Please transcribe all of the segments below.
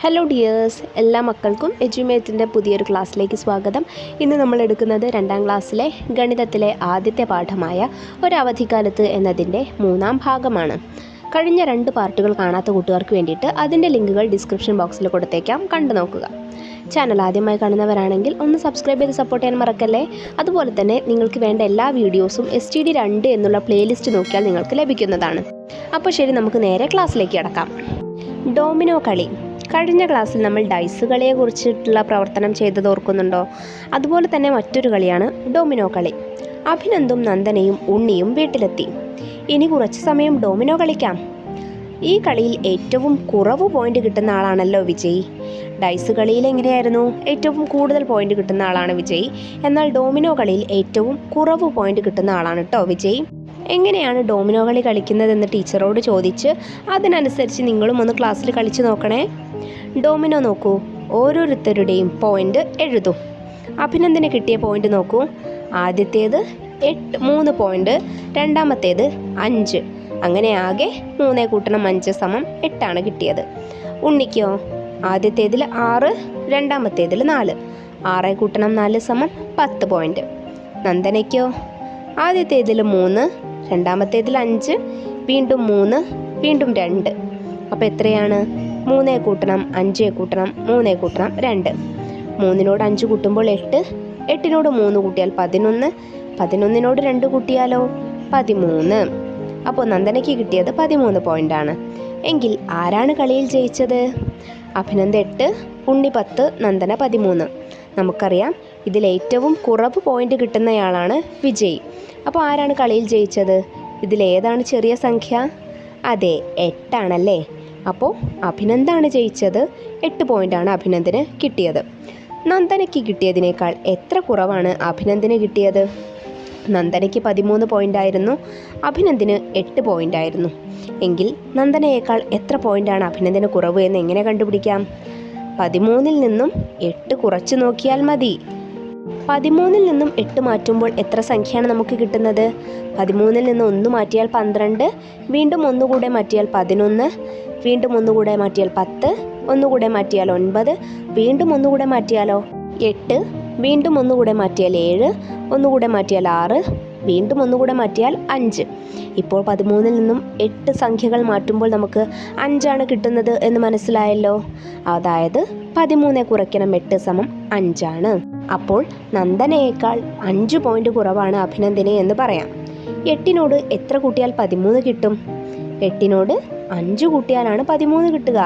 Hello dears, എല്ലാ മക്കൾക്കും എജ്യുമേറ്റിൻ്റെ പുതിയൊരു ക്ലാസ്സിലേക്ക് സ്വാഗതം. ഇന്ന് നമ്മൾ എടുക്കുന്നത് 2ാം ക്ലാസ്സിലെ ഗണിതത്തിലെ ആദ്യത്തെ പാഠമായ ഒരവധിക്കാലത്ത് എന്നതിൻ്റെ 3ാം ഭാഗമാണ്. കഴിഞ്ഞ 2 പാർട്ടുകൾ കാണാത്ത കൂട്ടുകാർക്ക് വേണ്ടിയിട്ട് അതിൻ്റെ ലിങ്കുകൾ ഡിസ്ക്രിപ്ഷൻ ബോക്സിൽ കൊടുത്തേക്കാം, കണ്ടു നോക്കുക. ചാനൽ ആദ്യമായി കാണുന്നവരാണെങ്കിൽ ഒന്ന് സബ്സ്ക്രൈബ് ചെയ്ത് സപ്പോർട്ട് ചെയ്യാൻ മറക്കല്ലേ. അതുപോലെ തന്നെ നിങ്ങൾക്ക് വേണ്ട എല്ലാ വീഡിയോസും STD2 എന്നുള്ള പ്ലേലിസ്റ്റ് നോക്കിയാൽ നിങ്ങൾക്ക് ലഭിക്കുന്നതാണ്. അപ്പോൾ ശരി, നമുക്ക് നേരെ ക്ലാസ്സിലേക്ക് കടക്കാം. ഡോമിനോ കളി. കഴിഞ്ഞ ക്ലാസ്സിൽ നമ്മൾ ഡൈസ് കളിയെ കുറിച്ചിട്ടുള്ള പ്രവർത്തനം ചെയ്തത് ഓർക്കുന്നുണ്ടോ? അതുപോലെ തന്നെ മറ്റൊരു കളിയാണ് ഡോമിനോ കളി. അഭിനന്ദും നന്ദനയും ഉണ്ണിയും വീട്ടിലെത്തി. ഇനി കുറച്ച് സമയം ഡോമിനോ കളിക്കാം. ഈ കളിയിൽ ഏറ്റവും കുറവ് പോയിന്റ് കിട്ടുന്ന ആളാണല്ലോ വിജയി. ഡൈസ് കളിയിൽ എങ്ങനെയായിരുന്നു? ഏറ്റവും കൂടുതൽ പോയിന്റ് കിട്ടുന്ന ആളാണ് വിജയി. എന്നാൽ ഡോമിനോ കളിയിൽ ഏറ്റവും കുറവ് പോയിന്റ് കിട്ടുന്ന ആളാണ് കേട്ടോ വിജയി. എങ്ങനെയാണ് ഡോമിനോ കളി കളിക്കുന്നതെന്ന് ടീച്ചറോട് ചോദിച്ച് അതിനനുസരിച്ച് നിങ്ങളും ഒന്ന് ക്ലാസ്സിൽ കളിച്ച് നോക്കണേ. ഡോമിനോ നോക്കൂ, ഓരോരുത്തരുടെയും പോയിന്റ് എഴുതൂ. അഭിനന്ദന് കിട്ടിയ പോയിന്റ് നോക്കൂ. ആദ്യത്തേത് 3 പോയിന്റ്, രണ്ടാമത്തേത് 5. അങ്ങനെ ആകെ 3 കൂട്ടണം 5 = 8 കിട്ടിയത്. ഉണ്ണിക്കോ? ആദ്യത്തേതിൽ 6, രണ്ടാമത്തേതിൽ 4. 6 കൂട്ടണം 4 = 10 പോയിന്റ്. നന്ദനയ്ക്കോ? ആദ്യത്തേതിൽ 3, രണ്ടാമത്തേതിൽ 5, വീണ്ടും 3, വീണ്ടും 2. അപ്പോൾ എത്രയാണ്? 3 കൂട്ടണം 5 കൂട്ടണം 3 കൂട്ടണം 2. 3നോട് 5 കൂട്ടുമ്പോൾ 8, 8നോട് 3 കൂട്ടിയാൽ 11, 11നോട് 2 കൂട്ടിയാലോ 13. അപ്പോൾ നന്ദനയ്ക്ക് കിട്ടിയത് 13 പോയിൻ്റാണ്. എങ്കിൽ ആരാണ് കളിയിൽ ജയിച്ചത്? അഭിനന്ദ് 8, ഉണ്ണി 10, നന്ദന 13. നമുക്കറിയാം ഇതിലേറ്റവും കുറവ് പോയിന്റ് കിട്ടുന്നയാളാണ് വിജയ്. അപ്പോൾ ആരാണ് കളിയിൽ ജയിച്ചത്? ഇതിലേതാണ് ചെറിയ സംഖ്യ? അതെ, 8 അപ്പോൾ അഭിനന്ദാണ് ജയിച്ചത്. 8 പോയിൻ്റാണ് അഭിനന്ദിന് കിട്ടിയത്. നന്ദനയ്ക്ക് കിട്ടിയതിനേക്കാൾ എത്ര കുറവാണ് അഭിനന്ദിന് കിട്ടിയത്? നന്ദനയ്ക്ക് 13 പോയിൻ്റായിരുന്നു, അഭിനന്ദിന് 8 പോയിൻ്റായിരുന്നു. എങ്കിൽ നന്ദനയേക്കാൾ എത്ര പോയിൻ്റാണ് അഭിനന്ദിന് കുറവ് എന്ന് എങ്ങനെ കണ്ടുപിടിക്കാം? 13-ൽ നിന്നും 8 കുറച്ച് നോക്കിയാൽ മതി. 13-ൽ നിന്നും 8 മാറ്റുമ്പോൾ എത്ര സംഖ്യയാണ് നമുക്ക് കിട്ടുന്നത്? 13-ൽ നിന്ന് 1 മാറ്റിയാൽ 12, വീണ്ടും 1 കൂടെ മാറ്റിയാൽ 11, വീണ്ടും 1 കൂടെ മാറ്റിയാൽ 10, 1 കൂടെ മാറ്റിയാൽ 9, വീണ്ടും 1 കൂടെ മാറ്റിയാലോ 8, വീണ്ടും 1 കൂടെ മാറ്റിയാൽ 7, 1 കൂടെ മാറ്റിയാൽ 6, വീണ്ടും 1 കൂടെ മാറ്റിയാൽ 5. ഇപ്പോൾ 13-ൽ നിന്നും 8 സംഖ്യകൾ മാറ്റുമ്പോൾ നമുക്ക് 5 കിട്ടുന്നത് എന്ന് മനസ്സിലായല്ലോ. അതായത് 13 കുറയ്ക്കണം 8 = 5. അപ്പോൾ നന്ദനയേക്കാൾ 5 പോയിന്റ് കുറവാണ് അഭിനന്ദിന് എന്ന് പറയാം. 8നോട് എത്ര കൂട്ടിയാൽ 13 കിട്ടും? 8നോട് 5 കൂട്ടിയാലാണ് 13 കിട്ടുക.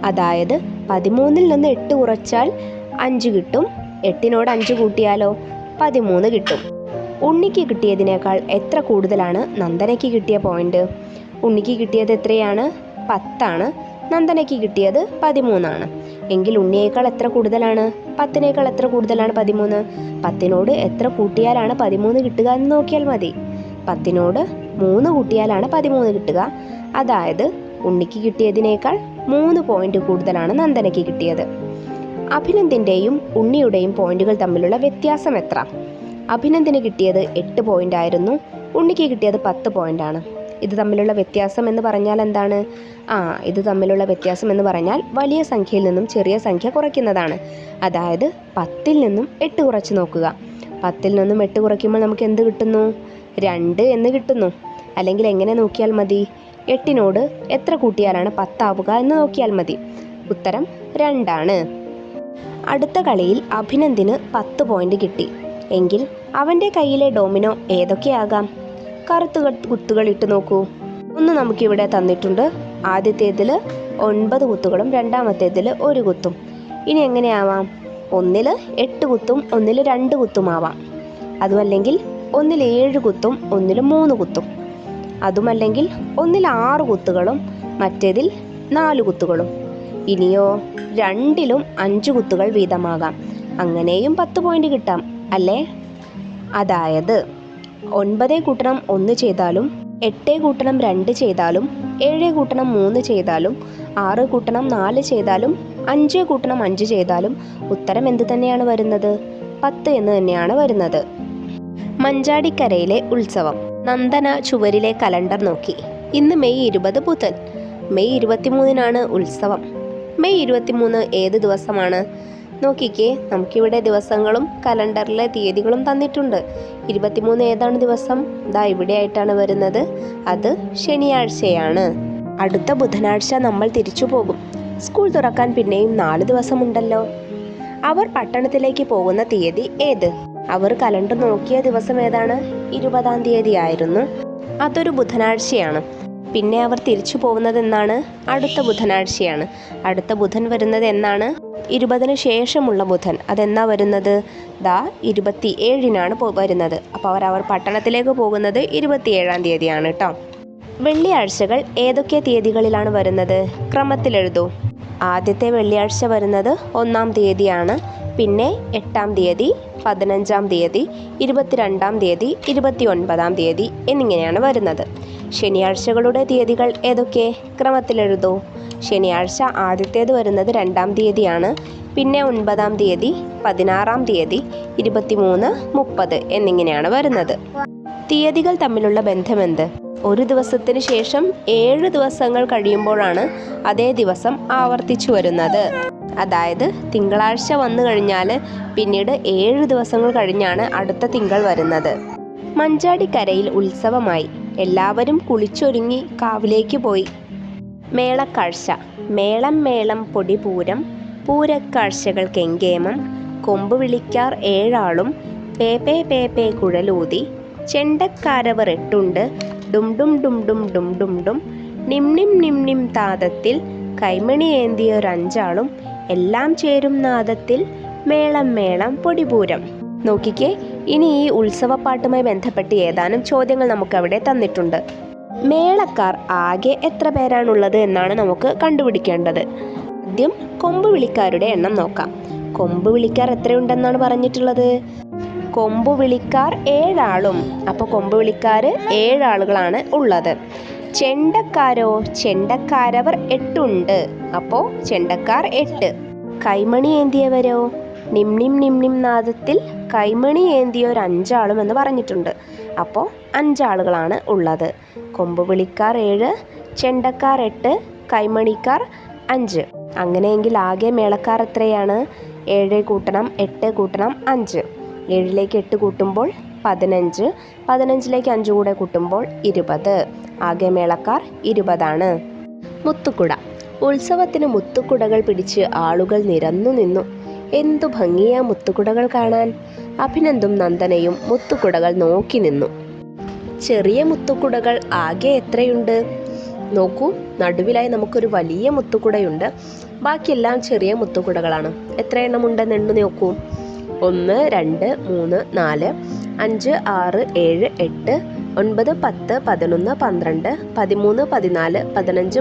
അതായത് 13-ൽ നിന്ന് 8 കുറച്ചാൽ 5 കിട്ടും. 8നോട് 5 കൂട്ടിയാലോ 13 കിട്ടും. ഉണ്ണിക്ക് കിട്ടിയതിനേക്കാൾ എത്ര കൂടുതലാണ് നന്ദനയ്ക്ക് കിട്ടിയ പോയിന്റ്? ഉണ്ണിക്ക് കിട്ടിയത് എത്രയാണ്? 10. നന്ദനയ്ക്ക് കിട്ടിയത് 13. എങ്കിൽ ഉണ്ണിയേക്കാൾ എത്ര കൂടുതലാണ്? 10നേക്കാൾ എത്ര കൂടുതലാണ് 13? 10നോട് എത്ര കൂട്ടിയാലാണ് 13 കിട്ടുക എന്ന് നോക്കിയാൽ മതി. 10നോട് 3 കൂട്ടിയാലാണ് 13 കിട്ടുക. അതായത് ഉണ്ണിക്ക് കിട്ടിയതിനേക്കാൾ 3 പോയിന്റ് കൂടുതലാണ് നന്ദനയ്ക്ക് കിട്ടിയത്. അഭിനന്ദിൻ്റെയും ഉണ്ണിയുടെയും പോയിന്റുകൾ തമ്മിലുള്ള വ്യത്യാസം എത്ര? അഭിനന്ദിന് കിട്ടിയത് 8 പോയിന്റ് ആയിരുന്നു, ഉണ്ണിക്ക് കിട്ടിയത് 10 പോയിൻ്റാണ്. ഇത് തമ്മിലുള്ള വ്യത്യാസം എന്ന് പറഞ്ഞാൽ എന്താണ്? ഇത് തമ്മിലുള്ള വ്യത്യാസം എന്ന് പറഞ്ഞാൽ വലിയ സംഖ്യയിൽ നിന്നും ചെറിയ സംഖ്യ കുറയ്ക്കുന്നതാണ്. അതായത് 10-ൽ നിന്നും 8 കുറച്ച് നോക്കുക. 10-ൽ നിന്നും 8 കുറയ്ക്കുമ്പോൾ നമുക്ക് എന്ത് കിട്ടുന്നു? 2 എന്ന് കിട്ടുന്നു. അല്ലെങ്കിൽ എങ്ങനെ നോക്കിയാൽ മതി? 8നോട് എത്ര കൂട്ടിയാലാണ് 10 ആവുക എന്ന് നോക്കിയാൽ മതി. ഉത്തരം 2. അടുത്ത കളിയിൽ അഭിനന്ദിന് 10 പോയിന്റ് കിട്ടി. എങ്കിൽ അവൻ്റെ കയ്യിലെ ഡോമിനോ ഏതൊക്കെയാകാം? കറുത്ത കുത്തുകൾ ഇട്ട് നോക്കൂ. ഒന്ന് നമുക്കിവിടെ തന്നിട്ടുണ്ട്. ആദ്യത്തേതിൽ 9 കുത്തുകളും രണ്ടാമത്തേതിൽ 1 കുത്തും. ഇനി എങ്ങനെയാവാം? 1-ൽ 8 കുത്തും 1-ൽ 2 കുത്തും ആവാം. അതുമല്ലെങ്കിൽ 1-ൽ 7 കുത്തും 1-ൽ 3 കുത്തും. അതുമല്ലെങ്കിൽ 1-ൽ 6 കുത്തുകളും മറ്റേതിൽ 4 കുത്തുകളും. ഇനിയോ 2-ലും 5 കുത്തുകൾ വീതമാകാം. അങ്ങനെയും 10 പോയിന്റ് കിട്ടാം അല്ലേ? അതായത് 9 കൂട്ടണം 1 ചെയ്താലും 8 കൂട്ടണം 2 ചെയ്താലും 7 കൂട്ടണം 3 ചെയ്താലും 6 കൂട്ടണം 4 ചെയ്താലും 5 കൂട്ടണം 5 ചെയ്താലും ഉത്തരം എന്ത് തന്നെയാണ് വരുന്നത്? 10 എന്ന് തന്നെയാണ് വരുന്നത്. മഞ്ചാടിക്കരയിലെ ഉത്സവം. നന്ദന ചുവരിലെ കലണ്ടർ നോക്കി. ഇന്ന് മെയ് 20 ബുധൻ. മെയ് 23-നാണ് ഉത്സവം. മെയ് 23 ഏത് ദിവസമാണ്? നോക്കിക്കേ, നമുക്കിവിടെ ദിവസങ്ങളും കലണ്ടറിലെ തീയതികളും തന്നിട്ടുണ്ട്. 23 ഏതാണ് ദിവസം? ദാ ഇവിടെയായിട്ടാണ് വരുന്നത്. അത് ശനിയാഴ്ചയാണ്. അടുത്ത ബുധനാഴ്ച നമ്മൾ തിരിച്ചു പോകും. സ്കൂൾ തുറക്കാൻ പിന്നെയും 4 ദിവസമുണ്ടല്ലോ. അവർ പട്ടണത്തിലേക്ക് പോകുന്ന തീയതി ഏത്? അവർ കലണ്ടർ നോക്കിയ ദിവസം ഏതാണ്? 20-ാം തീയതി ആയിരുന്നു. അതൊരു ബുധനാഴ്ചയാണ്. പിന്നെ അവർ തിരിച്ചു പോകുന്നത് എന്നാണ്? അടുത്ത ബുധനാഴ്ചയാണ്. അടുത്ത ബുധൻ വരുന്നത് എന്നാണ്? 20-ന് ശേഷമുള്ള ബുധൻ. അതെന്നാ വരുന്നത്? ദാ 27-നാണ് വരുന്നത്. അപ്പോൾ അവർ പട്ടണത്തിലേക്ക് പോകുന്നത് 27-ാം തീയതിയാണ് കേട്ടോ. വെള്ളിയാഴ്ചകൾ ഏതൊക്കെ തീയതികളിലാണ് വരുന്നത്? ക്രമത്തിലെഴുതൂ. ആദ്യത്തെ വെള്ളിയാഴ്ച വരുന്നത് 1-ാം തീയതിയാണ്. പിന്നെ 8-ാം തീയതി, 15-ാം തീയതി, 22-ാം തീയതി, 29-ാം തീയതി എന്നിങ്ങനെയാണ് വരുന്നത്. ശനിയാഴ്ചകളുടെ തീയതികൾ ഏതൊക്കെ? ക്രമത്തിലെഴുതൂ. ശനിയാഴ്ച ആദ്യത്തേത് വരുന്നത് 2-ാം തീയതിയാണ്. പിന്നെ 9-ാം തീയതി, 16-ാം തീയതി, 23, 30 എന്നിങ്ങനെയാണ് വരുന്നത്. തീയതികൾ തമ്മിലുള്ള ബന്ധമെന്ത്? ഒരു ദിവസത്തിന് ശേഷം 7 ദിവസങ്ങൾ കഴിയുമ്പോഴാണ് അതേ ദിവസം ആവർത്തിച്ചു വരുന്നത്. അതായത് തിങ്കളാഴ്ച വന്നു കഴിഞ്ഞാൽ പിന്നീട് 7 ദിവസങ്ങൾ കഴിഞ്ഞാണ് അടുത്ത തിങ്കൾ വരുന്നത്. മഞ്ചാടിക്കരയിൽ ഉത്സവമായി. എല്ലാവരും കുളിച്ചൊരുങ്ങി കാവിലേക്ക് പോയി. മേളക്കാഴ്ച. മേളം മേളം പൊടിപൂരം, പൂരക്കാഴ്ചകൾ കെങ്കേമം, കൊമ്പ് വിളിക്കാർ 7 ആളും, പേപ്പേ പേപ്പേ കുഴലൂതി, ചെണ്ടക്കാരവർ 8 ഉണ്ട്, ഡും ഡും ഡും ഡും ഡും ഡും ഡും, നിം നിം നിം നിം താതത്തിൽ, കൈമണി ഏന്തിയൊരു 5 ആളും, എല്ലാം ചേരും നാദത്തിൽ, മേളം മേളം പൊടിപൂരം. നോക്കിക്കേ, ഇനി ഈ ഉത്സവപ്പാട്ടുമായി ബന്ധപ്പെട്ട് ഏതാനും ചോദ്യങ്ങൾ നമുക്കവിടെ തന്നിട്ടുണ്ട്. മേളക്കാർ ആകെ എത്ര പേരാണുള്ളത് എന്നാണ് നമുക്ക് കണ്ടുപിടിക്കേണ്ടത്. ആദ്യം കൊമ്പ് വിളിക്കാരുടെ എണ്ണം നോക്കാം. കൊമ്പ് വിളിക്കാർ എത്രയുണ്ടെന്നാണ് പറഞ്ഞിട്ടുള്ളത്? കൊമ്പ് വിളിക്കാർ 7 ആളും. അപ്പോൾ കൊമ്പ് വിളിക്കാർ 7 ആളുകളാണ് ഉള്ളത്. ചെണ്ടക്കാരോ? ചെണ്ടക്കാരവർ 8 ഉണ്ട്. അപ്പോൾ ചെണ്ടക്കാർ 8. കൈമണി ഏന്തിയവരോ? നിം നിം നിം നിം നാദത്തിൽ കൈമണി ഏന്തിയൊരു 5 ആളും എന്ന് പറഞ്ഞിട്ടുണ്ട്. അപ്പോൾ 5 ആളുകളാണ് ഉള്ളത്. കൊമ്പ് വിളിക്കാർ 7, ചെണ്ടക്കാർ 8, കൈമണിക്കാർ 5. അങ്ങനെയെങ്കിൽ ആകെ മേളക്കാർ എത്രയാണ്? 7 കൂട്ടണം 8 കൂട്ടണം 5. 7ലേക്ക് 8 കൂട്ടുമ്പോൾ 15, 15ലേക്ക് 5 കൂടെ കൂട്ടുമ്പോൾ 20. ആകെ മേളക്കാർ 20 ആണ്. മുത്തുക്കുട. ഉത്സവത്തിന് മുത്തുക്കുടകൾ പിടിച്ച് ആളുകൾ നിരന്നു നിന്നു. എന്തു ഭംഗിയാ മുത്തുക്കുടകൾ കാണാൻ. അഭിനന്ദും നന്ദനയും മുത്തുക്കുടകൾ നോക്കി നിന്നു. ചെറിയ മുത്തുക്കുടകൾ ആകെ എത്രയുണ്ട്? നോക്കൂ, നടുവിലായി നമുക്കൊരു വലിയ മുത്തുക്കുടയുണ്ട്. ബാക്കിയെല്ലാം ചെറിയ മുത്തുക്കുടകളാണ്. എത്ര എണ്ണം ഉണ്ടെന്ന് എണ്ണു നോക്കൂ. 1, 2, 3, 4, 5, 6, 7, 8, 9, 10, 11, 12, 13, 14, 15, 16,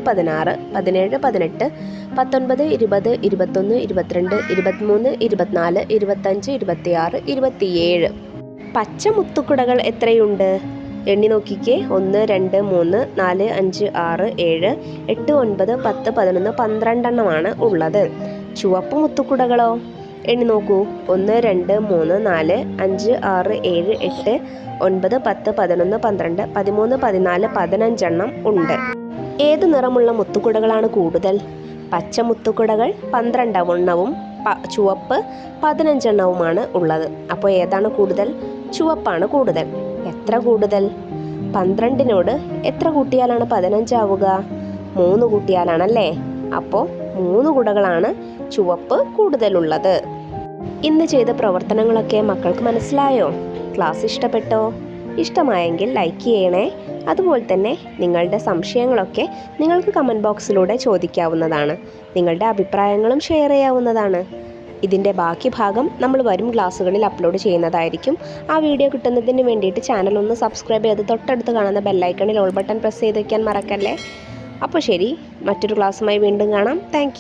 17, 18, 19, 20, 21, 22, 23, 24, 25, 26, 27. പച്ച മുത്തുക്കുടകൾ എത്രയുണ്ട്? എണ്ണി നോക്കിക്കേ. 1, 2, 3, 4, 5, 6, 7, 8, 9, 10, 11, 12 എണ്ണമാണ് ഉള്ളത്. ചുവപ്പ് മുത്തുക്കുടകളോ? എണ്ണി നോക്കൂ. 1, 2, 3, 4, 5, 6, 7, 8, 9, 10, 11, 12, 13, 14, 15 എണ്ണം ഉണ്ട്. ഏത് നിറമുള്ള മുത്തുക്കുടകളാണ് കൂടുതൽ? പച്ച മുത്തുക്കുടകൾ 12 എണ്ണവും ചുവപ്പ് 15 എണ്ണവുമാണ് ഉള്ളത്. അപ്പോൾ ഏതാണ് കൂടുതൽ? ചുവപ്പാണ് കൂടുതൽ. എത്ര കൂടുതൽ? 12നോട് എത്ര കൂട്ടിയാലാണ് 15 ആവുക? 3 കൂട്ടിയാലാണല്ലേ. അപ്പോൾ 3 കുടകളാണ് ചുവപ്പ് കൂടുതലുള്ളത്. ഇന്ന് ചെയ്ത പ്രവർത്തനങ്ങളൊക്കെ മക്കൾക്ക് മനസ്സിലായോ? ക്ലാസ് ഇഷ്ടപ്പെട്ടോ? ഇഷ്ടമായെങ്കിൽ ലൈക്ക് ചെയ്യണേ. അതുപോലെ തന്നെ നിങ്ങളുടെ സംശയങ്ങളൊക്കെ നിങ്ങൾക്ക് കമൻറ്റ് ബോക്സിലൂടെ ചോദിക്കാവുന്നതാണ്. നിങ്ങളുടെ അഭിപ്രായങ്ങളും ഷെയർ ചെയ്യാവുന്നതാണ്. ഇതിൻ്റെ ബാക്കി ഭാഗം നമ്മൾ വരും ക്ലാസ്സുകളിൽ അപ്ലോഡ് ചെയ്യുന്നതായിരിക്കും. ആ വീഡിയോ കിട്ടുന്നതിന് വേണ്ടിയിട്ട് ചാനൽ ഒന്ന് സബ്സ്ക്രൈബ് ചെയ്ത് തൊട്ടടുത്ത് കാണുന്ന ബെല്ലൈക്കണിൽ ഓൾ ബട്ടൺ പ്രസ് ചെയ്ത് വയ്ക്കാൻ മറക്കല്ലേ. അപ്പോൾ ശരി, മറ്റൊരു ക്ലാസ്സുമായി വീണ്ടും കാണാം. താങ്ക്